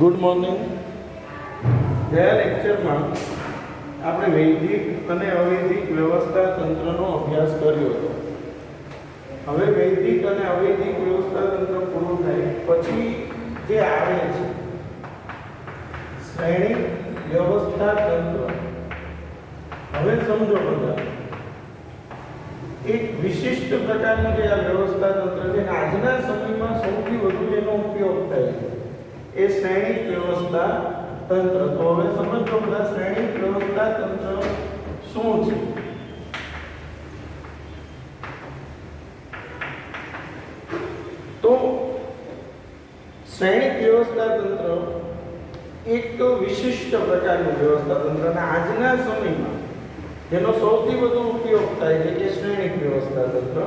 Good morning. ગયા લેક્ચરમાં આપણે વૈદિક અને અવૈદિક વ્યવસ્થા તંત્રનો અભ્યાસ કર્યો હતો. હવે વૈદિક અને અવૈદિક વ્યવસ્થા તંત્ર પૂરું થાય પછી જે આવે છે શ્રેણી વ્યવસ્થા તંત્ર. હવે સમજો બધા, એક વિશિષ્ટ પ્રકારનું જે આ વ્યવસ્થા તંત્ર છે આજના સમયમાં સૌથી વધુ એનો ઉપયોગ થાય છે એ શ્રેણિક વ્યવસ્થા તંત્ર. તો હવે સમજો બધા, શ્રેણિક વ્યવસ્થા તંત્ર શું છે? તો શ્રેણિક વ્યવસ્થા તંત્ર એક વિશિષ્ટ પ્રકારનું વ્યવસ્થા તંત્ર અને આજના સમયમાં જેનો સૌથી વધુ ઉપયોગ થાય છે એ શ્રેણિક વ્યવસ્થા તંત્ર.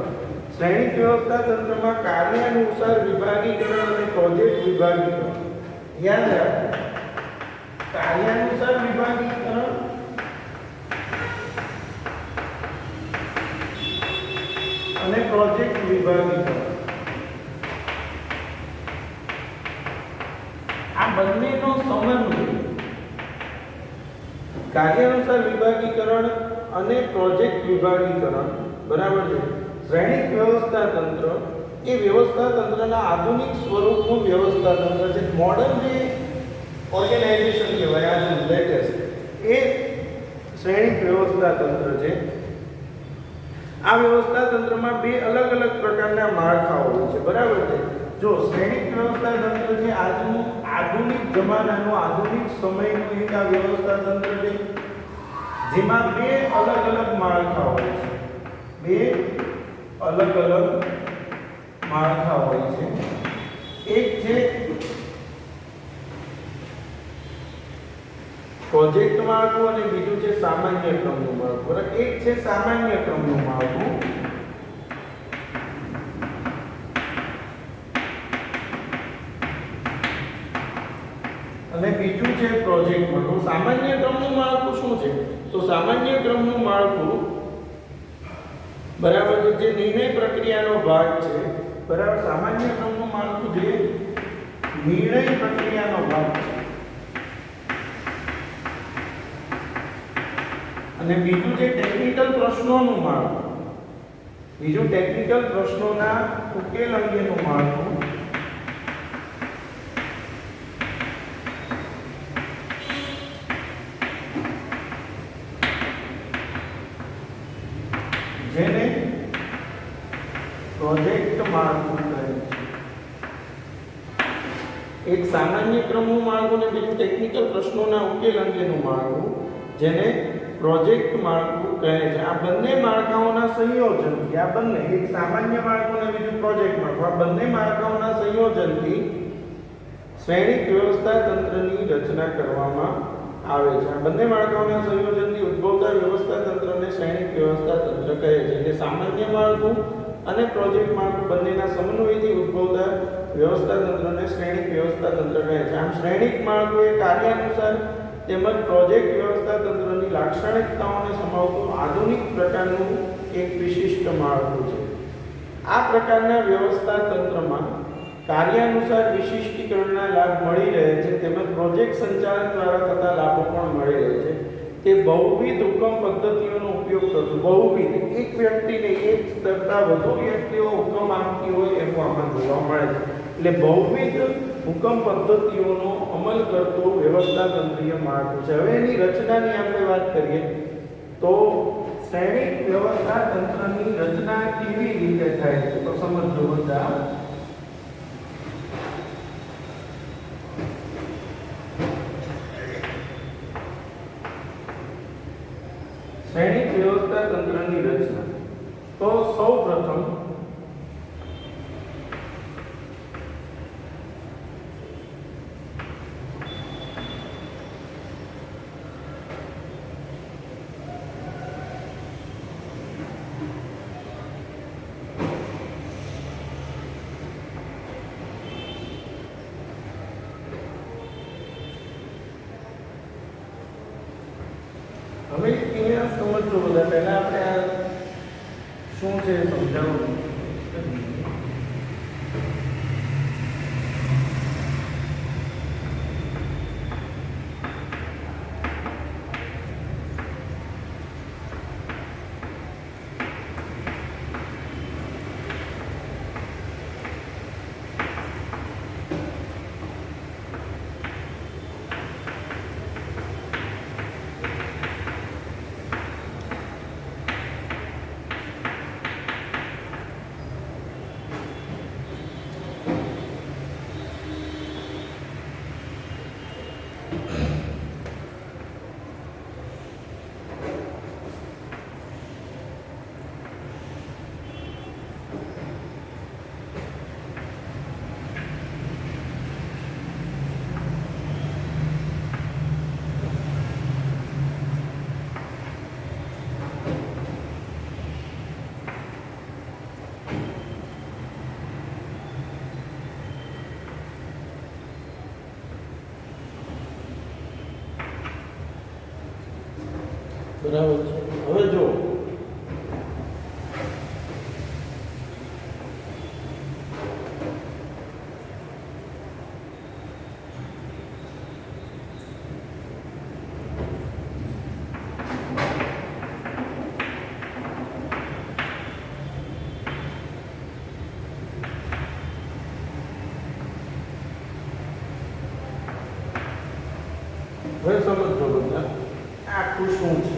શ્રેણિક વ્યવસ્થા તંત્રમાં કાર્યાનુસાર વિભાગીકરણ અને પ્રોજેક્ટ વિભાગીકરણ. યાદ રાખો, કાર્યાનુસાર વિભાગીકરણ અને પ્રોજેક્ટ વિભાગીકરણ, આ બંનેનો સમન્વય. કાર્યાનુસાર વિભાગીકરણ અને પ્રોજેક્ટ વિભાગીકરણ, બરાબર છે. શ્રેણિક વ્યવસ્થા તંત્ર એ વ્યવસ્થા તંત્રના આધુનિક સ્વરૂપનું વ્યવસ્થા તંત્ર છે. મોડર્ન જે ઓર્ગેનાઇઝેશન કહેવાય, આજનું લેટેસ્ટ, એ શ્રેણિક વ્યવસ્થા તંત્ર છે. આ વ્યવસ્થા તંત્રમાં બે અલગ અલગ પ્રકારના માળખાઓ હોય છે, બરાબર છે. જો શ્રેણિક વ્યવસ્થા તંત્ર છે આજનું આધુનિક જમાનાનું, આધુનિક સમયનું એક આ વ્યવસ્થા તંત્ર છે જેમાં બે અલગ અલગ માળખાઓ હોય છે. બે અલગ અલગ માળખા હોય છે. એક છે પ્રોજેક્ટ માળખું અને બીજું છે સામાન્ય ક્રમનું માળખું. એક છે સામાન્ય ક્રમનું માળખું અને બીજું છે પ્રોજેક્ટ માળખું. સામાન્ય ક્રમનું માળખું શું છે? તો સામાન્ય ક્રમનું માળખું, બરાબર છે, જે નિર્ણય પ્રક્રિયાનો ભાગ છે, બરાબર. સામાન્ય ક્રમનું માળખું જે નિર્ણય પ્રક્રિયાનો ભાગ છે અને બીજું છે ટેકનિકલ પ્રશ્નોનું માળખું. બીજું ટેકનિકલ પ્રશ્નોના ઉકેલ અંગેનું માળખું. જેને પ્રોજેક્ટ માળખું કહે છે. એક સામાન્ય ક્રમનું માળખું અને બીજું ટેકનિકલ પ્રશ્નોના ઉકેલ અંગેનું માળખું, જેને પ્રોજેક્ટ માળખું કહે છે. આ બંને માળખાઓના સંયોજનથી, આ બંને, એક સામાન્ય માળખું અને બીજું પ્રોજેક્ટ માળખું, આ બંને માળખાઓના સંયોજનથી શ્રેણિક વ્યવસ્થા તંત્રની રચના કરવામાં આવે છે. આ બંને માળખાઓના સંયોજનથી ઉદ્ભવતા વ્યવસ્થા તંત્રને શ્રેણિક વ્યવસ્થા તંત્ર કહે છે. એટલે સામાન્ય માળખું અને પ્રોજેક્ટ માળખું બંનેના સમન્વયથી ઉદ્ભવતા વ્યવસ્થા તંત્રને શ્રેણિક વ્યવસ્થા તંત્ર કહે છે. આમ શ્રેણિક માળખું એ કાર્યાનુસાર તેમજ પ્રોજેક્ટ વ્યવસ્થા તંત્રની લાક્ષણિકતાઓને સમાવતું આધુનિક પ્રકારનું એક વિશિષ્ટ માળખું છે. આ પ્રકારના વ્યવસ્થા તંત્રમાં કાર્યાનુસાર વિશિષ્ટીકરણના લાભ મળી રહે છે તેમજ પ્રોજેક્ટ સંચાલન દ્વારા થતા લાભો પણ મળી રહે છે. તે બહુવિધ હુકમ પદ્ધતિઓનો ઉપયોગ કરતો, બહુવિધ, એક વ્યક્તિને એક કરતાં વધુ વ્યક્તિઓ હુકમ આપતી હોય એવું આમાં જોવા મળે છે. એટલે બહુવિધ હુકમ પદ્ધતિઓનો અમલ કરતો વ્યવસ્થા તંત્રીય માળખું છે. હવે એની રચનાની આપણે વાત કરીએ તો શ્રેણિક વ્યવસ્થા તંત્રની રચના કેવી રીતે થાય છે તો સમજો બધા. શ્રેણિક વ્યવસ્થા તંત્રની રચના. તો સૌપ્રથમ હવે અહીંયા સમજો બધા, પહેલા આપણે આ શું છે સમજાવવું. બરાબર છે. હવે જો સમજો બધા આખું શું છે.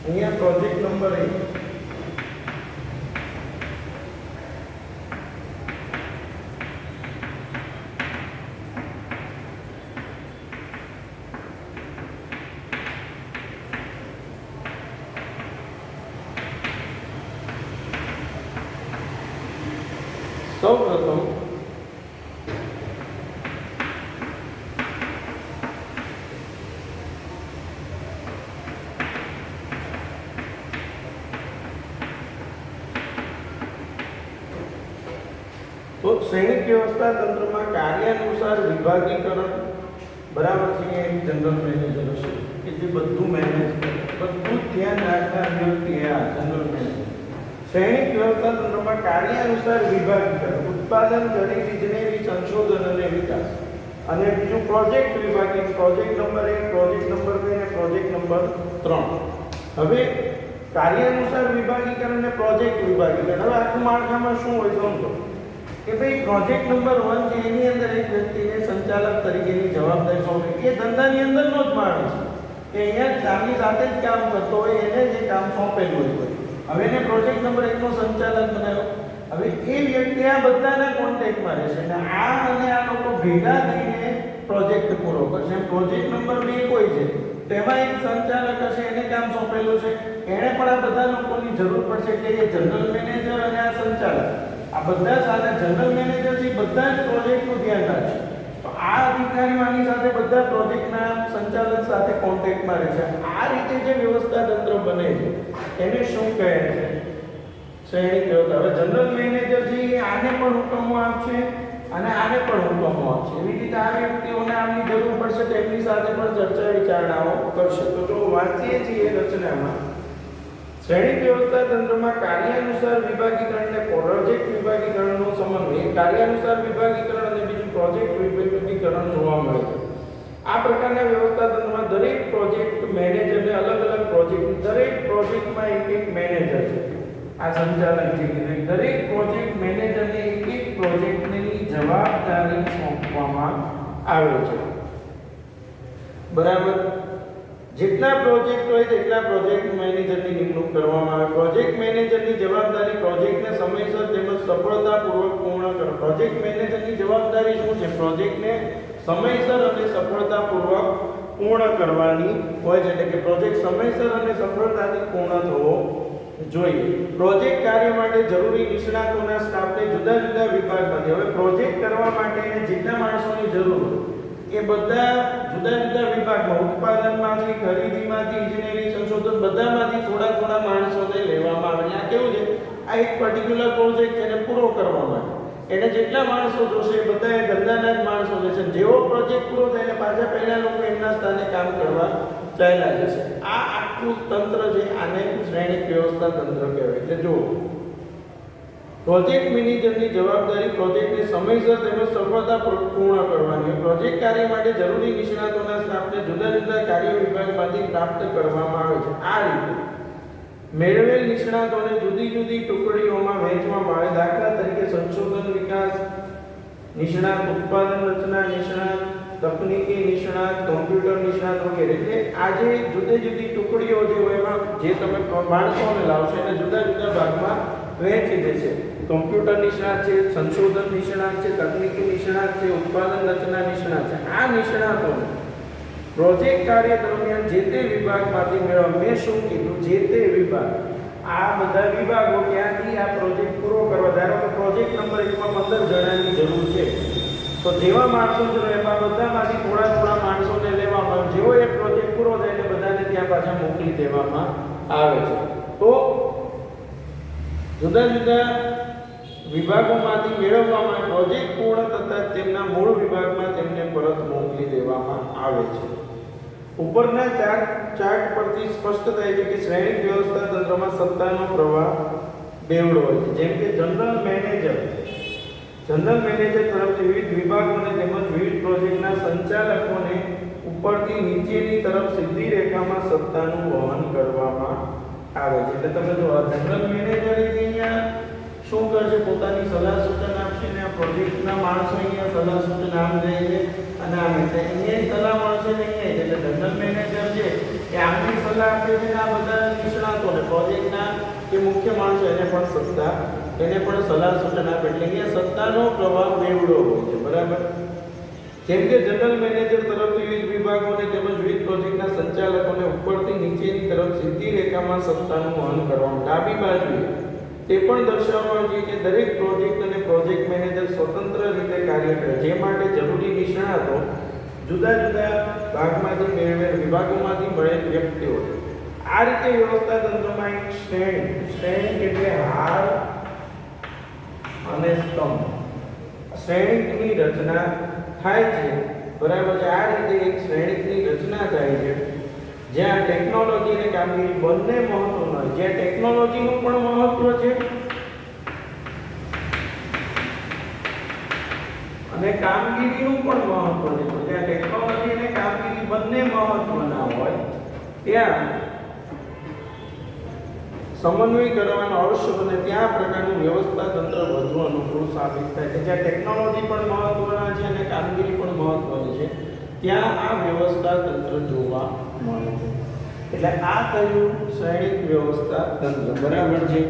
અહીંયા પ્રોજેક્ટ નંબર 1 સૌપ્રથમ તો શ્રેણિક વ્યવસ્થા તંત્રમાં કાર્યાનુસાર વિભાગીકરણ બરાબર છે. એક જનરલ મેનેજર હશે કે જે બધું મેનેજ કરે, બધું ધ્યાન રાખનાર વ્યક્તિ આ જનરલ મેનેજર. શ્રેણિક વ્યવસ્થા તંત્રમાં કાર્યાનુસાર વિભાગીકરણ, ઉત્પાદન, ગણિત, ઇજનેરી, સંશોધન અને વિકાસ. અને બીજું પ્રોજેક્ટ વિભાગીકરણ, પ્રોજેક્ટ નંબર 1, પ્રોજેક્ટ નંબર 2 અને પ્રોજેક્ટ નંબર 3. હવે કાર્યાનુસાર વિભાગીકરણ અને પ્રોજેક્ટ વિભાગીકરણ, હવે આખું માળખામાં શું હોય સમજો કે ભાઈ પ્રોજેક્ટ નંબર 1 છે એની અંદર એક વ્યક્તિને સંચાલક તરીકેની જવાબદારી સોંપી. એ ધંધાની અંદરનો જ માણસ કે અહીંયા સામની સાથે જ કામ કરતો હોય, એને જે કામ સોંપેલું હોય. હવે એને પ્રોજેક્ટ નંબર 1 નો સંચાલક બનાવ્યો. હવે એ વ્યક્તિ આ બધાના કોન્ટેક્ટમાં રહેશે અને આ લોકો ભેગા થઈને પ્રોજેક્ટ પૂરો કરશે. પ્રોજેક્ટ નંબર 2 કોઈ છે તેમાં એક સંચાલક હશે, એને કામ સોંપેલું છે, એને પણ આ બધા લોકોની જરૂર પડશે એટલે એ જનરલ મેનેજર અને આ સંચાલક આ બધા સાથે જનરલ મેનેજર છે બધા જ પ્રોજેક્ટનું ધ્યાન રાખશે. તો આ અધિકારીઓ આની સાથે બધા પ્રોજેક્ટના સંચાલક સાથે કોન્ટેક્ટમાં રહેશે. આ રીતે જે વ્યવસ્થા તંત્ર બને છે એને શું કહે છે? શ્રેણિક વ્યવસ્થા. હવે જનરલ મેનેજર છે આને પણ હુકમો આપશે અને આને પણ હુકમો આપશે. એવી રીતે આ વ્યક્તિઓને આમની જરૂર પડશે તો એમની સાથે પણ ચર્ચા વિચારણાઓ કરશે. તો જો વાંચીએ છીએ રચનામાં શ્રેણિક વ્યવસ્થા તંત્રમાં કાર્યાનુસાર વિભાગીકરણ અને પ્રોજેક્ટ વિભાગીકરણનો સમન્વય, કાર્યાનુસાર વિભાગીકરણ અને બીજું પ્રોજેક્ટ વિભાગીકરણ જોવા મળે છે. આ પ્રકારના વ્યવસ્થા તંત્રમાં દરેક પ્રોજેક્ટ મેનેજરને અલગ અલગ પ્રોજેક્ટ, દરેક પ્રોજેક્ટમાં એક મેનેજર છે. આ સંચાલક છે કે દરેક પ્રોજેક્ટ મેનેજરને એક પ્રોજેક્ટની જવાબદારી સોંપવામાં આવે છે. બરાબર. જેટલા પ્રોજેક્ટ હોય તેટલા પ્રોજેક્ટ મેનેજરની નિમણૂક કરવામાં આવે. પ્રોજેક્ટ મેનેજરની જવાબદારી પ્રોજેક્ટને સમયસર તેમજ સફળતાપૂર્વક પૂર્ણ કરો. પ્રોજેક્ટ મેનેજરની જવાબદારી શું છે? પ્રોજેક્ટને સમયસર અને સફળતાપૂર્વક પૂર્ણ કરવાની હોય છે. એટલે કે પ્રોજેક્ટ સમયસર અને સફળતાથી પૂર્ણ થવો જોઈએ. પ્રોજેક્ટ કાર્ય માટે જરૂરી નિષ્ણાતોના સ્ટાફને જુદા જુદા વિભાગમાંથી, હવે પ્રોજેક્ટ કરવા માટે જેટલા માણસોની જરૂર હોય એ બધા જુદા જુદા વિભાગમાં, ઉત્પાદનમાંથી, ખરીદીમાંથી, ઇજનેરી, સંશોધન બધામાંથી થોડા થોડા માણસોને લેવામાં આવે. આ કેવું છે? આ એક પર્ટિક્યુલર પ્રોજેક્ટ એને પૂરો કરવા માટે એને જેટલા માણસો જોશે એ બધા એ ધંધાના જ માણસો લેશે. જેવો પ્રોજેક્ટ પૂરો થાય એટલે પાછા પહેલા લોકો એમના સ્થાને કામ કરવા ચાલ્યા જશે. આ આખું તંત્ર છે આને શ્રેણિક વ્યવસ્થા તંત્ર કહેવાય. એટલે જો પ્રોજેક્ટ મેનેજરની જવાબદારી પ્રોજેક્ટને સમયસર તેમજ સફળતાપૂર્વક પૂર્ણ કરવાની. પ્રોજેક્ટ કાર્ય માટે જરૂરી નિષ્ણાતોના સ્ટાફને જુદા જુદા કાર્ય વિભાગમાંથી પ્રાપ્ત કરવામાં આવે છે. આ રીતે મેળવેલ નિષ્ણાતોને જુદી જુદી ટુકડીઓમાં વહેંચવામાં આવે. દાખલા તરીકે સંશોધન વિકાસ નિષ્ણાત, ઉત્પાદન રચના નિષ્ણાત, તકનીકી નિષ્ણાત, કોમ્પ્યુટર નિષ્ણાત વગેરે. એટલે આ જે જુદી જુદી ટુકડીઓ જે હોય એમાં જે તમે માણસોને લાવશો એને જુદા જુદા ભાગમાં વહેંચી દેશે. કોમ્પ્યુટર નિષ્ણાત છે, સંશોધન નિષ્ણાત છે, તકનીકી નિષ્ણાત છે, ઉત્પાદન રચના નિષ્ણાત છે. આ નિષ્ણાતોને પ્રોજેક્ટ કાર્ય દરમિયાન જે તે વિભાગમાંથી મેળવવા. મેં શું કીધું? જે તે વિભાગ. આ બધા વિભાગો ક્યાંથી આ પ્રોજેક્ટ પૂરો કરવા. ધારો કે પ્રોજેક્ટ નંબર 1 માં 15 જણાની જરૂર છે, તો જેવા માણસો જો એમાં બધામાંથી થોડા થોડા માણસોને લેવામાં, જેવો એ પ્રોજેક્ટ પૂરો થાય એટલે બધાને ત્યાં પાછા મોકલી દેવામાં આવે છે. તો જુદા જુદા વિભાગોમાંથી મેળવવામાં પ્રોજેક્ટ પૂર્ણ થતાં તેમના મૂળ વિભાગમાં તેમને પરત મોકલી દેવામાં આવે છે. ઉપરના ચાર્ટ પરથી સ્પષ્ટ થાય છે કે શ્રેણિક વ્યવસ્થા તંત્રમાં સત્તાનો પ્રવાહ બેવડો હોય છે. જેમ કે જનરલ મેનેજર તરફથી વિવિધ વિભાગોને તેમજ વિવિધ પ્રોજેક્ટના સંચાલકોને ઉપરથી નીચેની તરફ સીધી રેખામાં સત્તાનું વહન કરવામાં આવે છે. એટલે તમે જો જનરલ મેનેજર અહીંયા શું કરશે? પોતાની સલાહ સૂચન આપશે ને આ પ્રોજેક્ટના માણસો અહીંયા સલાહ સૂચન આમ જાય છે અને આમ એટલે અહીંયા સલાહ મળશે ને અહીંયા. એટલે જનરલ મેનેજર છે એ આમની સલાહ આપે છે ને આ બધા નિષ્ણાતોને પ્રોજેક્ટના કે મુખ્ય માણસો એને પણ સલાહ સૂચન આપે. એટલે અહીંયા સત્તાનો પ્રવાહ બેવડો હોય છે. બરાબર. જેમ કે જનરલ મેનેજર તરફથી વિવિધ વિભાગોને તેમજ વિવિધ પ્રોજેક્ટના સંચાલકોને ઉપરથી નીચેની તરફ સીધી રેખામાં સત્તાનું વહન કરવામાં. ડાબી બાજુએ તે પણ દર્શાવવામાં જોઈએ કે દરેક પ્રોજેક્ટ અને પ્રોજેક્ટ મેનેજર સ્વતંત્ર રીતે કાર્ય કરે, જે માટે જરૂરી નિષ્ણાતો જુદા જુદા વિભાગોમાંથી મળેલ વ્યક્તિઓ છે. આ રીતે વ્યવસ્થા તંત્રમાં એક શ્રેણી એટલે હાર અને સ્તંભ શ્રેણિકની રચના થાય છે. બરાબર છે. આ રીતે એક શ્રેણિકની રચના થાય છે જ્યાં ટેકનોલોજી અને કામગીરી બંને મહત્વના હોય. જ્યાં ટેકનોલોજીનું પણ મહત્વ છે અને કામગીરીનું પણ મહત્વ છે. તો જ્યાં ટેકનોલોજી અને કામગીરી બંને મહત્વના હોય ત્યાં સમન્વય કરવાનો આવશ્યક અને ત્યાં પ્રકારનું વ્યવસ્થા તંત્ર વધુ અનુકૂળ સાબિત થાય છે. જ્યાં ટેકનોલોજી પણ મહત્વના છે અને કામગીરી પણ મહત્વની છે ત્યાં આ વ્યવસ્થા તંત્ર જોવા મળે છે. એટલે આ થયું શ્રેણિક વ્યવસ્થા તંત્ર. બરાબર છે.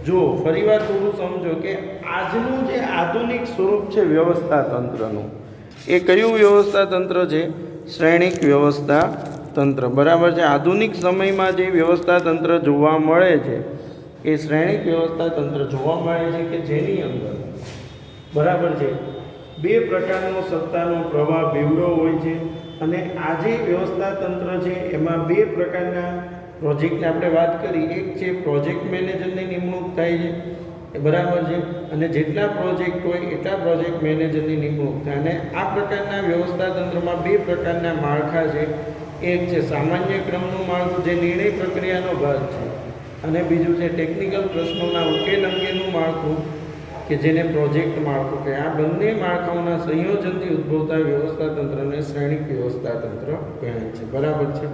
જો ફરીવાર થોડું સમજો કે આજનું જે આધુનિક સ્વરૂપ છે વ્યવસ્થા તંત્રનું, એ કયું વ્યવસ્થા તંત્ર છે? શ્રેણિક વ્યવસ્થા તંત્ર. બરાબર છે. આધુનિક સમયમાં જે વ્યવસ્થા તંત્ર જોવા મળે છે એ શ્રેણિક વ્યવસ્થા તંત્ર જોવા મળે છે કે જેની અંદર બરાબર છે બે પ્રકારનો સત્તાનો પ્રવાહ બેવડો હોય છે. અને આ જે વ્યવસ્થા તંત્ર છે એમાં બે પ્રકારના પ્રોજેક્ટની આપણે વાત કરી. એક છે પ્રોજેક્ટ મેનેજરની નિમણૂક થાય છે, બરાબર છે, અને જેટલા પ્રોજેક્ટ હોય એટલા પ્રોજેક્ટ મેનેજરની નિમણૂક થાય. અને આ પ્રકારના વ્યવસ્થા તંત્રમાં બે પ્રકારના માળખા છે. એક છે સામાન્ય ક્રમનું માળખું જે નિર્ણય પ્રક્રિયાનો ભાગ છે, અને બીજું છે ટેકનિકલ પ્રશ્નોના ઉકેલ અંગેનું માળખું કે જેને પ્રોજેક્ટ માળખું કહે. આ બંને માળખાઓના સંયોજનથી ઉદ્ભવતા વ્યવસ્થા તંત્રને શ્રેણિક વ્યવસ્થા તંત્ર કહે છે. બરાબર છે.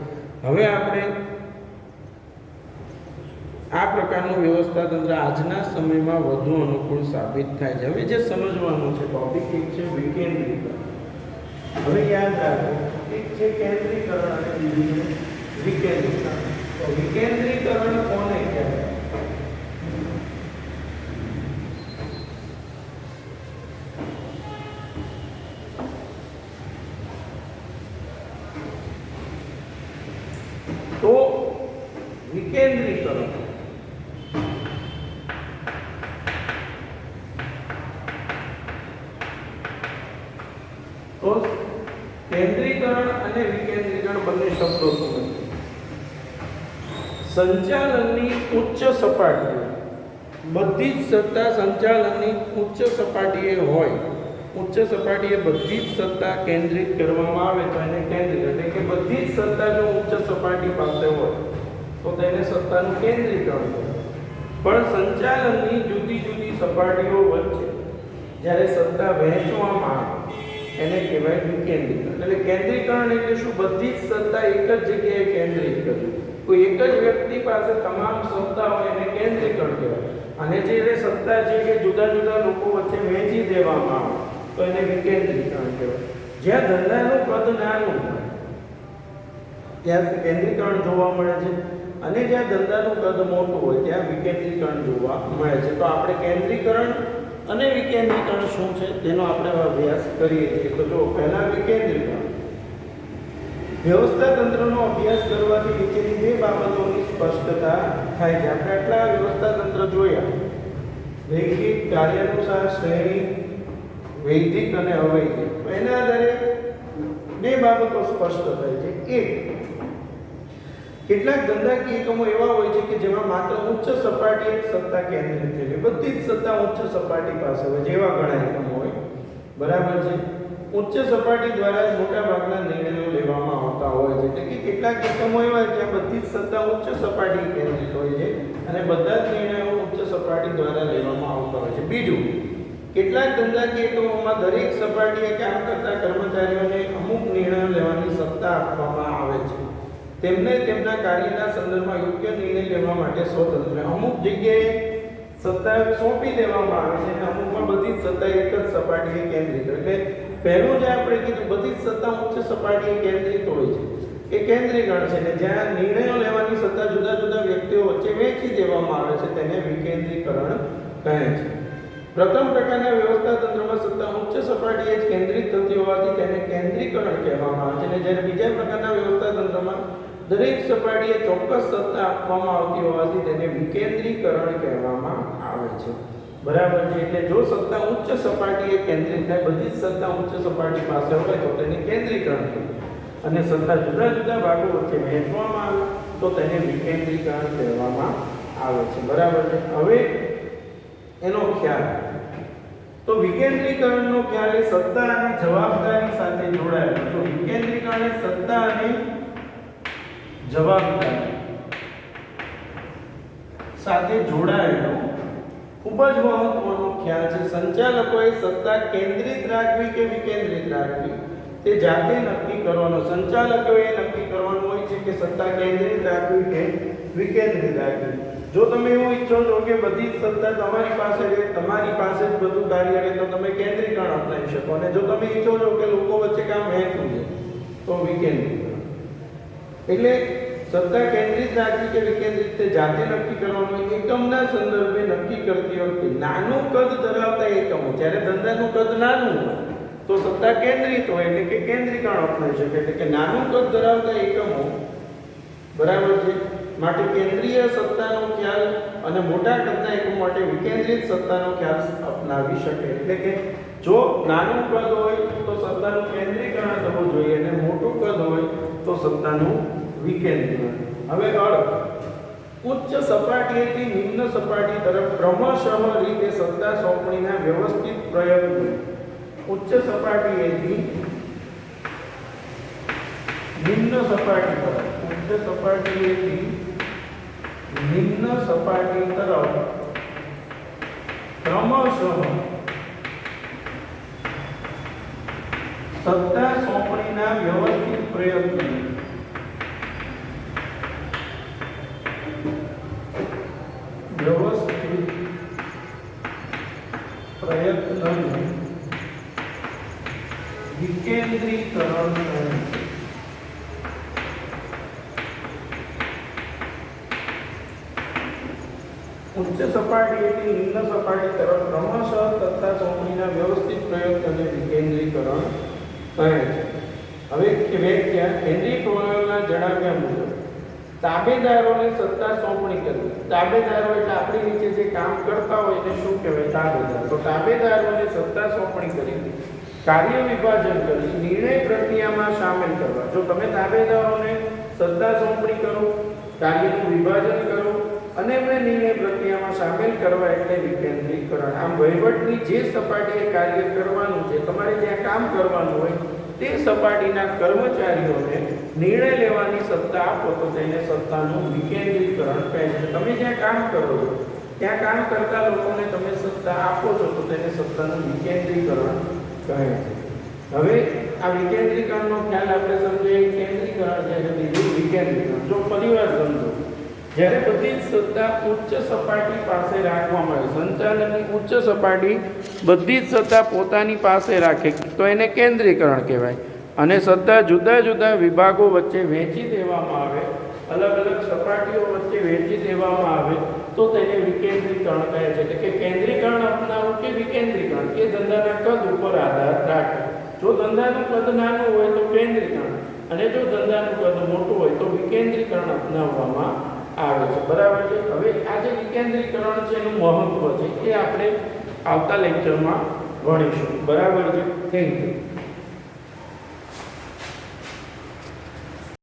હવે આપણે આ પ્રકારનું વ્યવસ્થા તંત્ર આજના સમયમાં વધુ અનુકૂળ સાબિત થાય છે. હવે જે સમજવાનું છે ટોપિક એક છે વિકેન્દ્રીકરણ. હવે યાદ રાખો, એક છે કેન્દ્રીકરણ અને બીજું છે વિકેન્દ્રીકરણ. તો વિકેન્દ્રીકરણ કોને કહેવાય? તો વિકેન્દ્રીકરણ તો કેન્દ્રીકરણ અને વિકેન્દ્રીકરણ બંને શબ્દો સમજો. સંચાલનની ઉચ્ચ સપાટીએ બધી જ સત્તા સંચાલનની ઉચ્ચ સપાટીએ હોય, ઉચ્ચ સપાટીએ બધી જ સત્તા કેન્દ્રિત કરવામાં આવે તો એને કેન્દ્રીકરણ, એટલે કે બધી જ સત્તા જો ઉચ્ચ સપાટી પાસે હોય તો તેને સત્તાનું કેન્દ્રીકરણ કહેવાય. પણ સંચાલનની જુદી જુદી સપાટીઓ વચ્ચે જ્યારે સત્તા વહેંચવામાં આવે એને કહેવાય વિકેન્દ્રીકરણ. એટલે કેન્દ્રીકરણ એટલે શું? બધી જ સત્તા એક જ જગ્યાએ કેન્દ્રિત કરવી. કોઈ એક જ વ્યક્તિ પાસે તમામ સત્તા હોય એને કેન્દ્રીકરણ કહેવાય. અને જે સત્તા છે કે જુદા જુદા લોકો વચ્ચે વહેંચી દેવામાં આવે તો એને વિકેન્દ્રીકરણ કહેવાય. જ્યાં ધંધાનું કદ નાનું હોય ત્યાં કેન્દ્રીકરણ જોવા મળે છે, અને જ્યાં ધંધાનું કદ મોટું હોય ત્યાં વિકેન્દ્રીકરણ જોવા મળે છે. તો આપણે કેન્દ્રીકરણ અને વિકેન્દ્રીકરણ શું છે તેનો આપણે અભ્યાસ કરીએ છીએ. તો જો પહેલા વિકેન્દ્રીકરણ. વ્યવસ્થા તંત્રનો અભ્યાસ કરવાથી નીચેની બે બાબતોની સ્પષ્ટતા થાય છે. આપણે આટલા વ્યવસ્થા તંત્ર જોયા: રૈખિક, કાર્યાનુસાર, શ્રેણી, વૈદિક અને અવૈદિક. એના આધારે બે બાબતો સ્પષ્ટ થાય છે. એક, કેટલાક ધંધાકીય એકમો એવા હોય છે કે જેમાં માત્ર ઉચ્ચ સપાટીએ જ સત્તા કેન્દ્રિત થયેલી, બધી જ સત્તા ઉચ્ચ સપાટી પાસે હોય, જેવા ઘણા એકમો હોય. બરાબર છે. ઉચ્ચ સપાટી દ્વારા જ મોટા ભાગના નિર્ણયો લેવામાં આવતા હોય છે. એટલે કે કેટલાક એકમો એવા છે જ્યાં બધી જ સત્તા ઉચ્ચ સપાટી કેન્દ્રિત હોય છે અને બધા જ નિર્ણયો ઉચ્ચ સપાટી દ્વારા લેવામાં આવતા હોય છે. બીજું, કેટલાક ધંધાકીય એકમોમાં દરેક સપાટીએ કામ કરતા કર્મચારીઓને અમુક નિર્ણયો લેવાની સત્તા આપવામાં આવે છે. તેમને તેમના કાર્યના સંદર્ભમાં યોગ્ય નિર્ણય લેવા માટે સ્વતંત્ર અમુક જગ્યાએ સત્તા સોંપી દેવામાં આવે છે અને અમુકમાં બધી જ સત્તા એક જ સપાટીએ કેન્દ્રિત. એટલે પહેલું જે આપણે કીધું, બધી જ સત્તા ઉચ્ચ સપાટીએ કેન્દ્રિત હોય છે, એ કેન્દ્રીકરણ છે. ને જ્યાં નિર્ણયો લેવાની સત્તા જુદા જુદા વ્યક્તિઓ વચ્ચે વહેંચી દેવામાં આવે છે તેને વિકેન્દ્રીકરણ કહે છે. પ્રથમ પ્રકારના વ્યવસ્થા તંત્રમાં સત્તા ઉચ્ચ સપાટીએ જ કેન્દ્રિત થતી હોવાથી તેને કેન્દ્રીકરણ કહેવામાં આવે છે. અને જ્યારે બીજા પ્રકારના વ્યવસ્થા તંત્રમાં દરેક સપાટીએ ચોક્કસ સત્તા આપવામાં આવતી હોવાથી તેને વિકેન્દ્રીકરણ કહેવામાં આવે છે. બરાબર છે. એટલે જો સત્તા ઉચ્ચ સપાટીએ કેન્દ્રિત થાય, બધી જ સત્તા ઉચ્ચ સપાટી પાસે હોય તો તેને કેન્દ્રીકરણ કહેવાય, અને સત્તા જુદા જુદા ભાગો વચ્ચે વહેંચવામાં આવે તો તેને વિકેન્દ્રીકરણ કહેવામાં આવે છે. બરાબર છે. હવે એનો ખ્યાલ, તો વિકેન્દ્રીકરણનો ખ્યાલ એ સત્તા અને જવાબદારી સાથે જોડાયેલો. તો વિકેન્દ્રીકરણ એ સત્તા અને જવાબદારી સાથે જોડાયેલો ખૂબ જ મહત્વનો ખ્યાલ છે. સંચાલકોએ સત્તા કેન્દ્રિત રાખવી કે વિકેન્દ્રિત રાખવી તે જાતે નક્કી કરવાનો. સંચાલકોએ નક્કી કરવાનું હોય છે કે સત્તા કેન્દ્રિત રાખવી કે વિકેન્દ્રિત રાખવી. જો તમે એવું ઈચ્છો છો કે બધી જ સત્તા તમારી પાસે રહે, તમારી પાસે જ બધું કાર્ય રહે, તો તમે કેન્દ્રીકરણ અપનાવી શકો. અને જો તમે ઈચ્છો છો કે લોકો વચ્ચે કામ વહેંચવું છે તો વિકેન્દ્રીકરણ. એટલે સત્તા કેન્દ્રિત રાખવી કે વિકેન્દ્રિત તે જાતે નક્કી કરવાનું. એકમના સંદર્ભે નક્કી કરતી વખતે નાનું કદ ધરાવતા એકમો, જ્યારે ધંધાનું કદ નાનું હોય તો સત્તા કેન્દ્રિત હોય એટલે કે કેન્દ્રીકરણ અપનાવી શકે. એટલે કે નાનું કદ ધરાવતા એકમો, બરાબર છે, માટે કેન્દ્રીય સત્તાનો ખ્યાલ અને મોટા કદના એકમો માટે વિકેન્દ્રિત સત્તાનો ખ્યાલ અપનાવી શકે. એટલે કે જો નાનું કદ હોય તો સત્તાનું કેન્દ્રીકરણ થવું જોઈએ અને મોટું કદ હોય તો સત્તાનું વિકેન્દ્રીકરણ. હવે અર્થ, ઉચ્ચ સપાટીએથી નિમ્ન સપાટી તરફ ક્રમશઃ રીતે સત્તા સોંપણીના વ્યવસ્થિત પ્રયત્નો. ઉચ્ચ સપાટીએથી નિમ્ન સપાટી તરફ, ઉચ્ચ સપાટીએથી નિમ્ન સપાટી તરફ ક્રમશઃ સત્તા સોંપણીના વ્યવસ્થિત પ્રયત્નો. વ્યવસ્થિત પ્રયત્નનું વિકેન્દ્રીકરણ કહે છે. ઉચ્ચ સપાટીએથી નિમ્ન સપાટી તરફ ક્રમશઃ સત્તા સોંપણીના વ્યવસ્થિત પ્રયત્નને વિકેન્દ્રીકરણ કહે છે. હવે વ્યાખ્યા, હેનરી ટોયલના જણાવ્યા મુજબ તાબેદારોને સત્તા સોંપણી કરવી. તાબેદારો એટલે આપણી નીચે જે કામ કરતા હોય એને શું કહેવાય? તાબેદાર. તો તાબેદારોને સત્તા સોંપણી કરી, કાર્ય વિભાજન કરી, નિર્ણય પ્રક્રિયામાં સામેલ કરવા. જો તમે તાબેદારોને સત્તા સોંપણી કરો, કાર્યનું વિભાજન કરો અને એમને નિર્ણય પ્રક્રિયામાં સામેલ કરવા એટલે વિકેન્દ્રીકરણ. આમ વહીવટની જે સપાટીએ કાર્ય કરવાનું છે, તમારે જ્યાં કામ કરવાનું હોય તે સપાટીના કર્મચારીઓને નિર્ણય લેવાની સત્તા આપો તો તેને સત્તાનું વિકેન્દ્રીકરણ કહે છે. તમે જ્યાં કામ કરો છો ત્યાં કામ કરતા લોકોને તમે સત્તા આપો છો તો તેને સત્તાનું વિકેન્દ્રીકરણ કહે છે. હવે આ વિકેન્દ્રીકરણનો ખ્યાલ આપણે સમજીએ. કેન્દ્રીકરણ છે એટલે બીજું વિકેન્દ્રીકરણ. જો પરિવાર સમજો, જ્યારે બધી જ સત્તા ઉચ્ચ સપાટી પાસે રાખવામાં આવે, સંચાલનની ઉચ્ચ સપાટી બધી જ સત્તા પોતાની પાસે રાખે તો એને કેન્દ્રીકરણ કહેવાય. અને સત્તા જુદા જુદા વિભાગો વચ્ચે વહેંચી દેવામાં આવે, અલગ અલગ સપાટીઓ વચ્ચે વહેંચી દેવામાં આવે તો તેને વિકેન્દ્રીકરણ કહે છે. એટલે કે કેન્દ્રીકરણ અપનાવવું કે વિકેન્દ્રીકરણ એ ધંધાના કદ ઉપર આધાર રાખે. જો ધંધાનું કદ નાનું હોય તો કેન્દ્રીકરણ અને જો ધંધાનું કદ મોટું હોય તો વિકેન્દ્રીકરણ અપનાવવામાં આવે છે. બરાબર છે. હવે આ જે વિકેન્દ્રીકરણ છે એનું મહત્વ છે એ આપણે આવતા લેક્ચરમાં ભણીશું. બરાબર છે. Thank you.